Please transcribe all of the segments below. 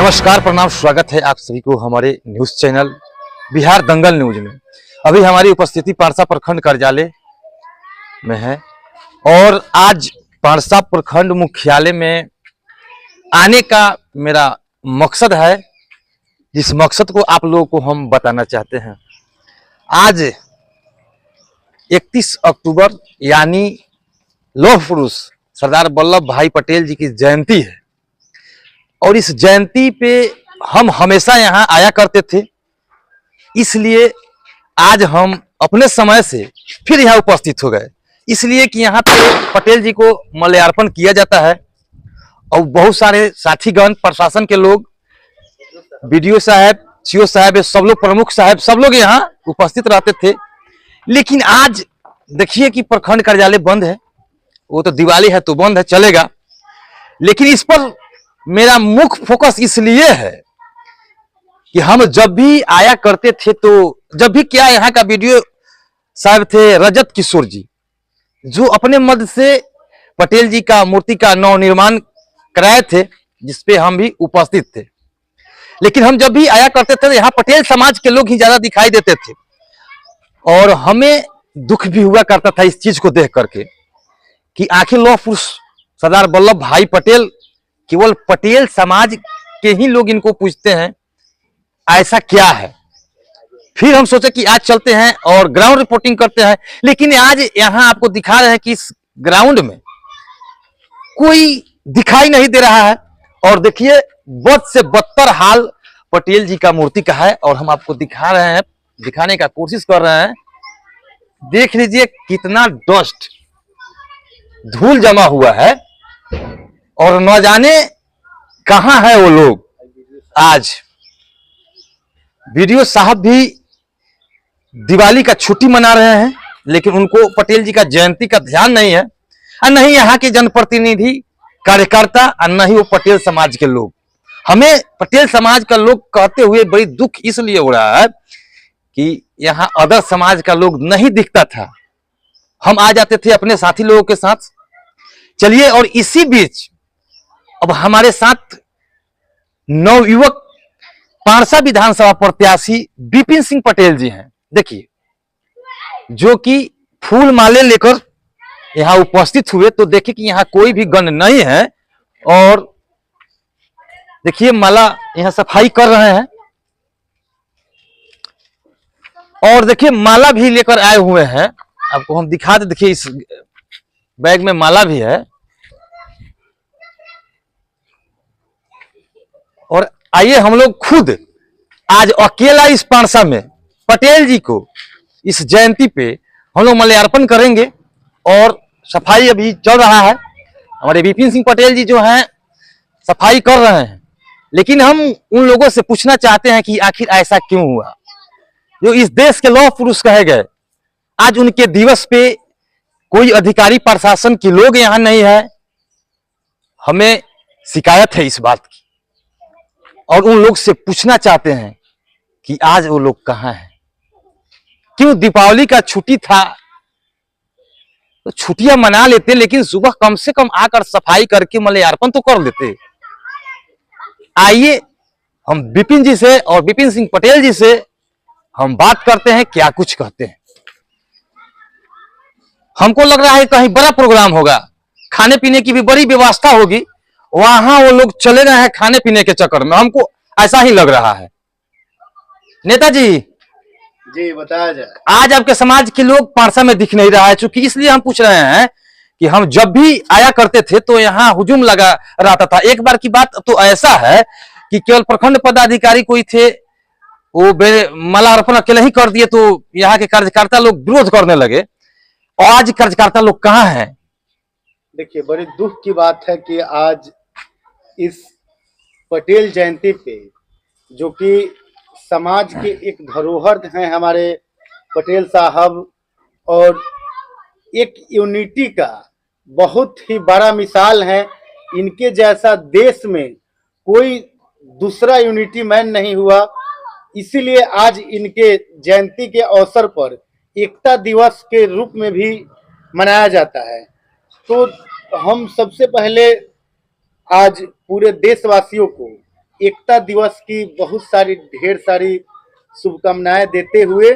नमस्कार, प्रणाम, स्वागत है आप सभी को हमारे न्यूज चैनल बिहार दंगल न्यूज में। अभी हमारी उपस्थिति पारसा प्रखंड कार्यालय में है और आज पारसा प्रखंड मुख्यालय में आने का मेरा मकसद है, जिस मकसद को आप लोगों को हम बताना चाहते हैं। आज 31 अक्टूबर यानी लौह पुरुष सरदार वल्लभ भाई पटेल जी की जयंती है और इस जयंती पे हम हमेशा यहाँ आया करते थे। इसलिए आज हम अपने समय से फिर यहाँ उपस्थित हो गए, इसलिए कि यहाँ पे पटेल जी को माल्यार्पण किया जाता है और बहुत सारे साथीगण, प्रशासन के लोग, बीडीओ साहब, सीओ साहब, सब लोग, प्रमुख साहब, सब लोग यहाँ उपस्थित रहते थे। लेकिन आज देखिए कि प्रखंड कार्यालय बंद है। वो तो दिवाली है तो बंद है, चलेगा, लेकिन इस पर मेरा मुख्य फोकस इसलिए है कि हम जब भी आया करते थे तो जब भी क्या यहाँ का वीडियो साहब थे रजत किशोर जी, जो अपने मद से पटेल जी का मूर्ति का नवनिर्माण कराए थे, जिसपे हम भी उपस्थित थे। लेकिन हम जब भी आया करते थे तो यहाँ पटेल समाज के लोग ही ज्यादा दिखाई देते थे और हमें दुख भी हुआ करता था इस चीज को देख करके कि आखिर लौह पुरुष सरदार वल्लभ भाई पटेल, केवल पटेल समाज के ही लोग इनको पूछते हैं, ऐसा क्या है। फिर हम सोचे कि आज चलते हैं और ग्राउंड रिपोर्टिंग करते हैं। लेकिन आज यहां आपको दिखा रहे हैं कि इस ग्राउंड में कोई दिखाई नहीं दे रहा है और देखिए बद से बदतर हाल पटेल जी का मूर्ति का है और हम आपको दिखा रहे हैं, दिखाने का कोशिश कर रहे हैं। देख लीजिए कितना डस्ट, धूल जमा हुआ है और न जाने कहां है वो लोग। आज वीडियो साहब भी दिवाली का छुट्टी मना रहे हैं, लेकिन उनको पटेल जी का जयंती का ध्यान नहीं है, और नहीं यहाँ के जनप्रतिनिधि, कार्यकर्ता, और न ही वो पटेल समाज के लोग। हमें पटेल समाज का लोग कहते हुए बड़ी दुख इसलिए हो रहा है कि यहाँ अदर समाज का लोग नहीं दिखता था। हम आ जाते थे अपने साथी लोगों के साथ। चलिए, और इसी बीच अब हमारे साथ नवयुवक पारसा विधानसभा प्रत्याशी विपिन सिंह पटेल जी हैं। देखिए, जो कि फूल माले लेकर यहाँ उपस्थित हुए, तो देखिए कि यहाँ कोई भी गण नहीं है और देखिए माला यहाँ सफाई कर रहे हैं और देखिए माला भी लेकर आए हुए हैं। आपको हम दिखा दे, देखिए इस बैग में माला भी है। और आइए हम लोग खुद आज अकेला इस पारसा में पटेल जी को इस जयंती पे हम लोग माल्यार्पण करेंगे और सफाई अभी चल रहा है। हमारे विपिन सिंह पटेल जी जो हैं सफाई कर रहे हैं, लेकिन हम उन लोगों से पूछना चाहते हैं कि आखिर ऐसा क्यों हुआ। जो इस देश के लौह पुरुष कहे गए, आज उनके दिवस पे कोई अधिकारी, प्रशासन के लोग यहाँ नहीं है। हमें शिकायत है इस बात की और उन लोग से पूछना चाहते हैं कि आज वो लोग कहाँ हैं। क्यों दीपावली का छुट्टी था तो छुट्टियां मना लेते, लेकिन सुबह कम से कम आकर सफाई करके माल्यार्पण तो कर लेते। आइए हम विपिन जी से और विपिन सिंह पटेल जी से हम बात करते हैं, क्या कुछ कहते हैं। हमको लग रहा है कहीं बड़ा प्रोग्राम होगा, खाने पीने की भी बड़ी व्यवस्था होगी, वहां वो लोग चले गए हैं खाने पीने के चक्कर में। हमको ऐसा ही लग रहा है। नेताजी जी बताया जाए, आज आपके समाज के लोग पारसा में दिख नहीं रहा है, चूंकि इसलिए हम पूछ रहे हैं कि हम जब भी आया करते थे तो यहाँ हुजूम लगा रहता था। एक बार की बात तो ऐसा है कि केवल प्रखंड पदाधिकारी कोई थे, वो माल्यार्पण अकेले ही कर दिए, तो यहाँ के कार्यकर्ता लोग विरोध करने लगे। और आज कार्यकर्ता लोग कहाँ हैं? देखिए बड़ी दुख की बात है कि आज इस पटेल जयंती पे, जो कि समाज के एक धरोहर हैं हमारे पटेल साहब, और एक यूनिटी का बहुत ही बड़ा मिसाल है। इनके जैसा देश में कोई दूसरा यूनिटी मैन नहीं हुआ। इसीलिए आज इनके जयंती के अवसर पर एकता दिवस के रूप में भी मनाया जाता है। तो हम सबसे पहले आज पूरे देशवासियों को एकता दिवस की बहुत सारी ढेर सारी शुभकामनाएं देते हुए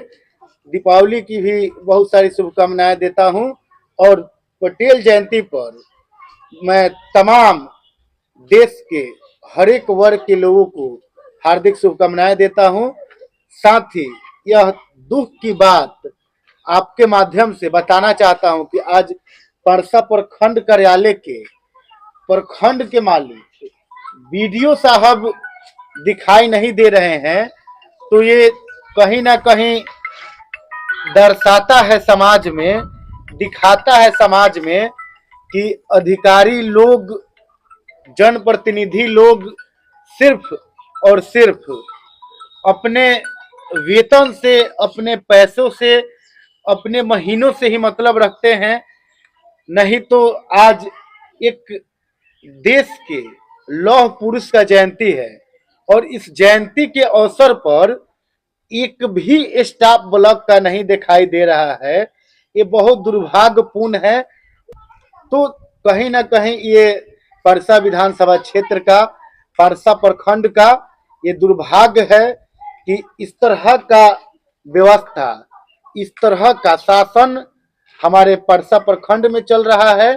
दीपावली की भी बहुत सारी शुभकामनाएं देता हूं। और पटेल जयंती पर मैं तमाम देश के हर एक वर्ग के लोगों को हार्दिक शुभकामनाएं देता हूं। साथ ही यह दुख की बात आपके माध्यम से बताना चाहता हूं कि आज परसा प्रखंड कार्यालय के प्रखंड के मालिक बीडीओ साहब दिखाई नहीं दे रहे हैं। तो ये कहीं ना कहीं दर्शाता है समाज में, दिखाता है समाज में कि अधिकारी लोग, जनप्रतिनिधि लोग सिर्फ और सिर्फ अपने वेतन से, अपने पैसों से, अपने महीनों से ही मतलब रखते हैं। नहीं तो आज एक देश के लौह पुरुष का जयंती है और इस जयंती के अवसर पर एक भी स्टाफ ब्लॉक का नहीं दिखाई दे रहा है। ये बहुत दुर्भाग्यपूर्ण है। तो कहीं ना कहीं ये परसा विधानसभा क्षेत्र का, परसा प्रखंड का ये दुर्भाग्य है कि इस तरह का व्यवस्था, इस तरह का शासन हमारे परसा प्रखंड में चल रहा है।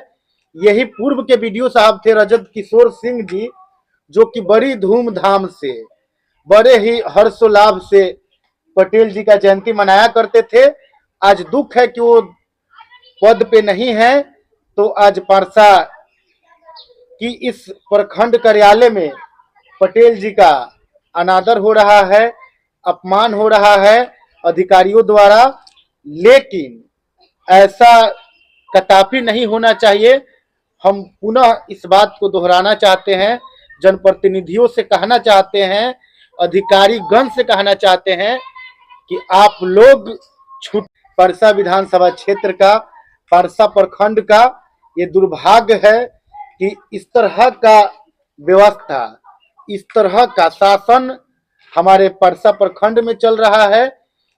यही पूर्व के बीडीओ साहब थे रजत किशोर सिंह जी, जो कि बड़ी धूमधाम से, बड़े ही हर्षोल्लाभ से पटेल जी का जयंती मनाया करते थे। आज दुख है कि वो पद पे नहीं है। तो आज परसा की इस प्रखंड कार्यालय में पटेल जी का अनादर हो रहा है, अपमान हो रहा है अधिकारियों द्वारा। लेकिन ऐसा कदापि नहीं होना चाहिए। हम पुनः इस बात को दोहराना चाहते हैं, जनप्रतिनिधियों से कहना चाहते हैं, अधिकारी गण से कहना चाहते हैं कि आप लोग छूट परसा विधानसभा क्षेत्र का, परसा प्रखंड का ये दुर्भाग्य है कि इस तरह का व्यवस्था, इस तरह का शासन हमारे परसा प्रखंड में चल रहा है।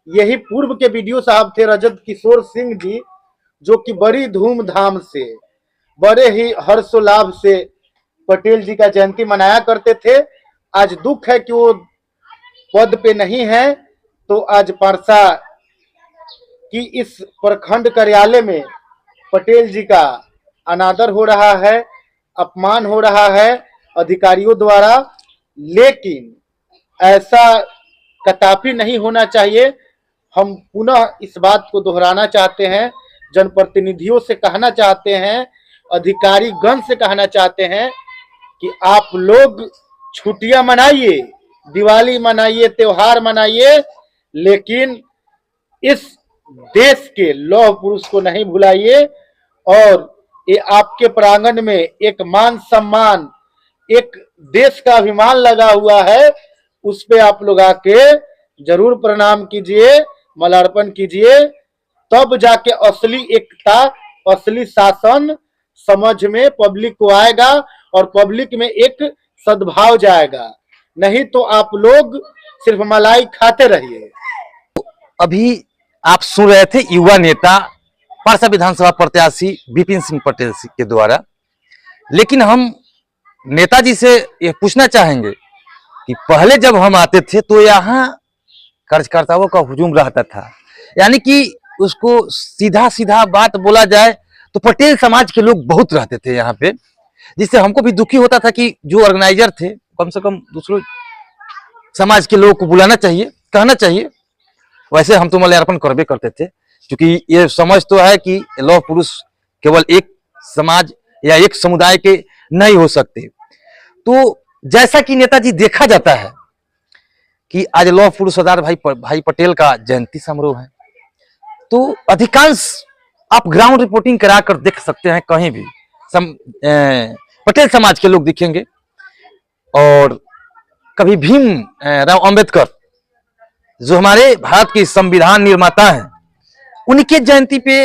यही पूर्व के बीडीओ साहब थे रजत किशोर सिंह जी, जो कि बड़ी धूमधाम से, बड़े ही हर्षोल्लाभ से पटेल जी का जयंती मनाया करते थे। आज दुख है कि वो पद पे नहीं है। तो आज परसा की इस प्रखंड कार्यालय में पटेल जी का अनादर हो रहा है, अपमान हो रहा है अधिकारियों द्वारा। लेकिन ऐसा कदापि नहीं होना चाहिए। हम पुनः इस बात को दोहराना चाहते हैं, जनप्रतिनिधियों से कहना चाहते हैं, अधिकारी गण से कहना चाहते हैं कि आप लोग छुट्टियां मनाइए, दिवाली मनाइए, त्योहार मनाइए, लेकिन इस देश के लौह पुरुष को नहीं भुलाइए। और ये आपके प्रांगण में एक मान सम्मान, एक देश का अभिमान लगा हुआ है, उस पे आप लोग आके जरूर प्रणाम कीजिए, माल्यार्पण कीजिए। तब जाके असली एकता, असली शासन समझ में पब्लिक को आएगा और पब्लिक में एक सद्भाव जाएगा। नहीं तो आप लोग सिर्फ मलाई खाते रहिए। अभी आप सुन रहे थे युवा नेता परसा विधानसभा प्रत्याशी विपिन सिंह पटेल के द्वारा। लेकिन हम नेताजी से ये पूछना चाहेंगे कि पहले जब हम आते थे तो यहाँ कार्यकर्ताओं का हुजूम रहता था, यानी कि उसको सीधा सीधा बात बोला जाए तो पटेल समाज के लोग बहुत रहते थे यहाँ पे, जिससे हमको भी दुखी होता था कि जो ऑर्गेनाइजर थे कम से कम दूसरों समाज के लोगों को बुलाना चाहिए, कहना चाहिए। वैसे हम तो माल्यार्पण करबे करते थे, क्योंकि ये समझ तो है कि लौह पुरुष केवल एक समाज या एक समुदाय के नहीं हो सकते। तो जैसा कि नेताजी देखा जाता है कि आज लौह पुरुष सरदार भाई पटेल का जयंती समारोह है, तो अधिकांश आप ग्राउंड रिपोर्टिंग करा कर देख सकते हैं, कहीं भी पटेल समाज के लोग दिखेंगे। और कभी भीम राव अंबेडकर जो हमारे भारत के संविधान निर्माता हैं, उनके जयंती पे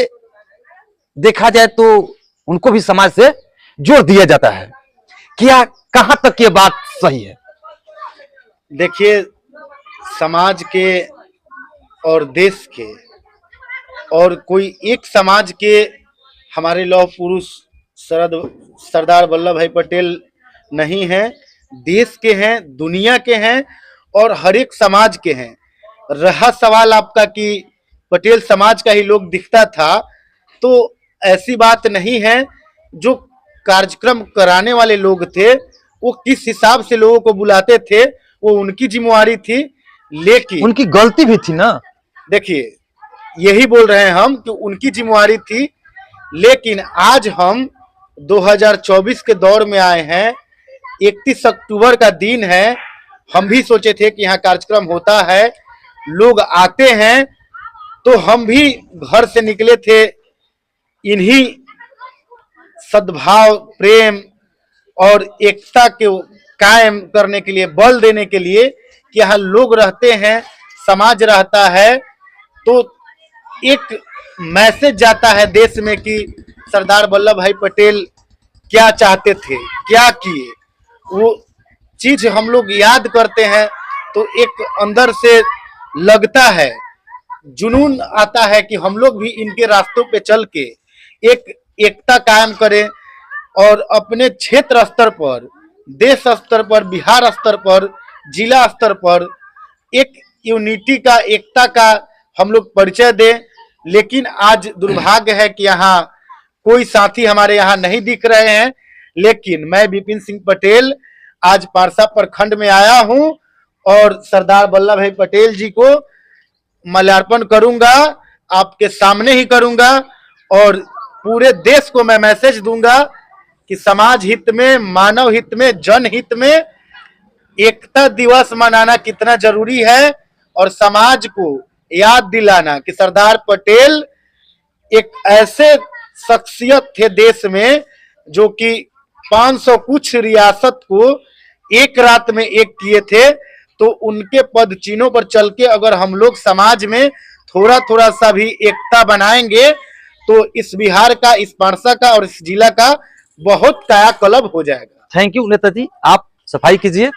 देखा जाए तो उनको भी समाज से जोड़ दिया जाता है। क्या कहां तक ये बात सही है? देखिए, समाज के और देश के और कोई एक समाज के हमारे लौह पुरुष सरदार वल्लभ भाई पटेल नहीं है। देश के हैं, दुनिया के हैं और हर एक समाज के हैं। रहा सवाल आपका कि पटेल समाज का ही लोग दिखता था, तो ऐसी बात नहीं है। जो कार्यक्रम कराने वाले लोग थे वो किस हिसाब से लोगों को बुलाते थे वो उनकी जिम्मेवारी थी, लेकिन उनकी गलती भी थी ना। देखिए यही बोल रहे हैं हम कि उनकी जिम्मेवारी थी, लेकिन आज हम 2024 के दौर में आए हैं। 31 अक्टूबर का दिन है। हम भी सोचे थे कि यहाँ कार्यक्रम होता है, लोग आते हैं, तो हम भी घर से निकले थे इन्हीं सद्भाव, प्रेम और एकता के कायम करने के लिए, बल देने के लिए कि यहाँ लोग रहते हैं, समाज रहता है, तो एक मैसेज जाता है देश में कि सरदार वल्लभ भाई पटेल क्या चाहते थे, क्या किए, वो चीज हम लोग याद करते हैं तो एक अंदर से लगता है, जुनून आता है कि हम लोग भी इनके रास्तों पे चल के एक एकता कायम करें और अपने क्षेत्र स्तर पर, देश स्तर पर, बिहार स्तर पर, जिला स्तर पर एक यूनिटी का, एकता का हम लोग परिचय दें। लेकिन आज दुर्भाग्य है कि यहाँ कोई साथी हमारे यहाँ नहीं दिख रहे हैं, लेकिन मैं विपिन सिंह पटेल आज पारसा प्रखंड में आया हूं और सरदार वल्लभ भाई पटेल जी को माल्यार्पण करूंगा, आपके सामने ही करूंगा और पूरे देश को मैं मैसेज दूंगा कि समाज हित में, मानव हित में, जनहित में एकता दिवस मनाना कितना जरूरी है और समाज को याद दिलाना कि सरदार पटेल एक ऐसे शख्सियत थे देश में जो कि 500 कुछ रियासत को एक रात में एक किए थे। तो उनके पद चिन्हों पर चल के अगर हम लोग समाज में थोड़ा थोड़ा सा भी एकता बनाएंगे तो इस बिहार का, इस पारसा का और इस जिला का बहुत कायाकल्प हो जाएगा। थैंक यू नेताजी, आप सफाई कीजिए।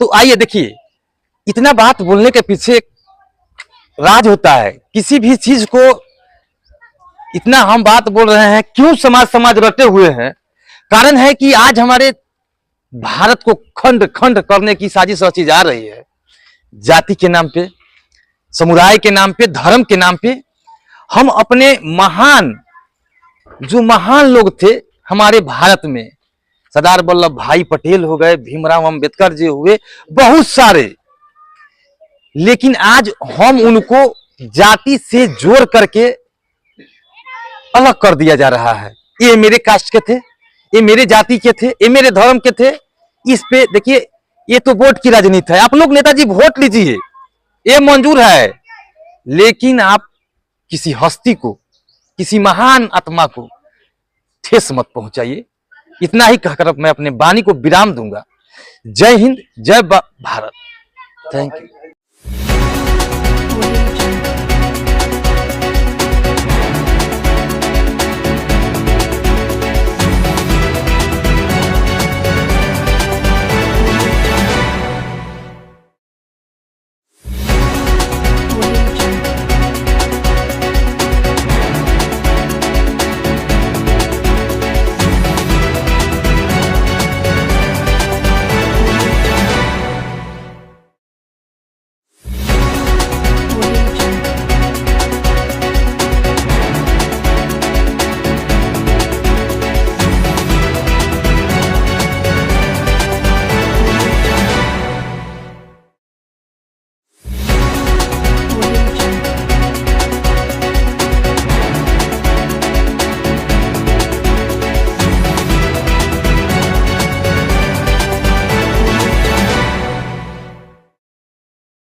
तो आइए देखिए, इतना बात बोलने के पीछे एक राज होता है। किसी भी चीज को इतना हम बात बोल रहे हैं, क्यों समाज रटे हुए हैं? कारण है कि आज हमारे भारत को खंड खंड करने की साजिश रची जा रही है। जाति के नाम पे, समुदाय के नाम पे, धर्म के नाम पे हम अपने जो महान लोग थे हमारे भारत में, सरदार वल्लभ भाई पटेल हो गए, भीमराव अंबेडकर जी हुए, बहुत सारे, लेकिन आज हम उनको जाति से जोड़ करके अलग कर दिया जा रहा है। ये मेरे कास्ट के थे, ये मेरे जाति के थे, ये मेरे धर्म के थे। इस पे देखिए, ये तो वोट की राजनीति है। आप लोग नेताजी वोट लीजिए, ये मंजूर है, लेकिन आप किसी हस्ती को, किसी महान आत्मा को ठेस मत पहुंचाइए। इतना ही कहकर मैं अपने वाणी को विराम दूंगा। जय हिंद, जय भारत। Thank you.